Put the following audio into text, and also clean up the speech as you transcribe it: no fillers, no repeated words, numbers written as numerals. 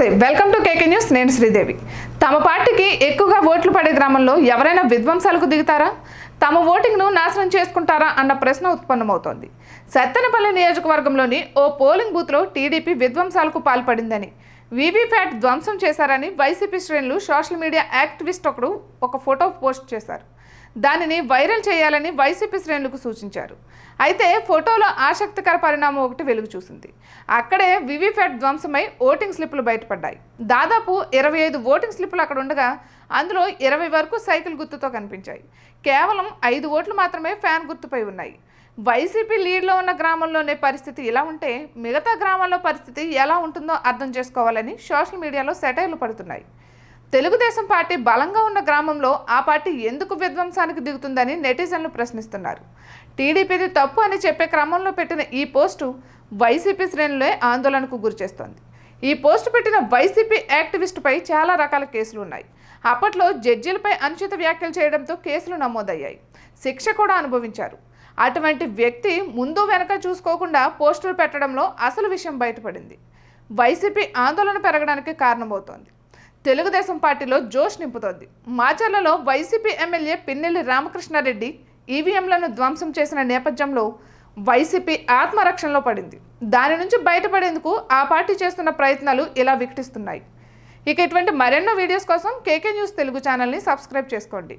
నమస్తే, welcome to KK news. నేను శ్రీదేవి. తమ పార్టీకి ఎక్కువగా ఓట్లు పడే గ్రామంలో ఎవరైనా విధ్వంసాలకు దిగుతారా, తమ ఓటింగ్ను నాశనం చేసుకుంటారా అన్న ప్రశ్న ఉత్పన్నమవుతోంది. సత్తెనపల్లి నియోజకవర్గంలోని ఓ పోలింగ్ బూత్లో టీడీపీ విధ్వంసాలకు పాల్పడిందని, వీవీప్యాట్ ధ్వంసం చేశారని వైసీపీ శ్రేణులు సోషల్ మీడియా యాక్టివిస్ట్ ఒకడు ఒక ఫోటో పోస్ట్ చేశారు. దానిని వైరల్ చేయాలని వైసీపీ శ్రేణులకు సూచించారు. అయితే ఫోటోలో ఆసక్తికర పరిణామం ఒకటి వెలుగు చూసింది. అక్కడే వీవీప్యాట్ ధ్వంసమై ఓటింగ్ స్లిప్పులు బయటపడ్డాయి. దాదాపు 25 ఓటింగ్ స్లిప్పులు అక్కడ ఉండగా అందులో 20 వరకు సైకిల్ గుర్తుతో కనిపించాయి. కేవలం 5 ఓట్లు మాత్రమే ఫ్యాన్ గుర్తుపై ఉన్నాయి. వైసీపీ లీడ్లో ఉన్న గ్రామంలోనే పరిస్థితి ఇలా ఉంటే మిగతా గ్రామాల్లో పరిస్థితి ఎలా ఉంటుందో అర్థం చేసుకోవాలని సోషల్ మీడియాలో సెటైర్లు పడుతున్నాయి. తెలుగుదేశం పార్టీ బలంగా ఉన్న గ్రామంలో ఆ పార్టీ ఎందుకు విధ్వంసానికి దిగుతుందని నెటిజన్లు ప్రశ్నిస్తున్నారు. టీడీపీది తప్పు అని చెప్పే క్రమంలో పెట్టిన ఈ పోస్టు వైసీపీ శ్రేణులే ఆందోళనకు గురిచేస్తోంది. ఈ పోస్టు పెట్టిన వైసీపీ యాక్టివిస్టుపై చాలా రకాల కేసులు ఉన్నాయి. అప్పట్లో జడ్జీలపై అనుచిత వ్యాఖ్యలు చేయడంతో కేసులు నమోదయ్యాయి. శిక్ష కూడా అనుభవించారు. అటువంటి వ్యక్తి ముందు వెనక చూసుకోకుండా పోస్టులు పెట్టడంలో అసలు విషయం బయటపడింది. వైసీపీ ఆందోళన పెరగడానికి కారణమవుతోంది. తెలుగుదేశం పార్టీలో జోష్ నింపుతోంది. మాచర్లలో వైసీపీ ఎమ్మెల్యే పిన్నెల్లి రామకృష్ణారెడ్డి ఈవీఎంలను ధ్వంసం చేసిన నేపథ్యంలో వైసీపీ ఆత్మరక్షణలో పడింది. దాని నుంచి బయటపడేందుకు ఆ పార్టీ చేస్తున్న ప్రయత్నాలు ఇలా వికటిస్తున్నాయి. ఇక ఇటువంటి మరెన్నో వీడియోస్ కోసం కేకే న్యూస్ తెలుగు ఛానల్ని సబ్స్క్రైబ్ చేసుకోండి.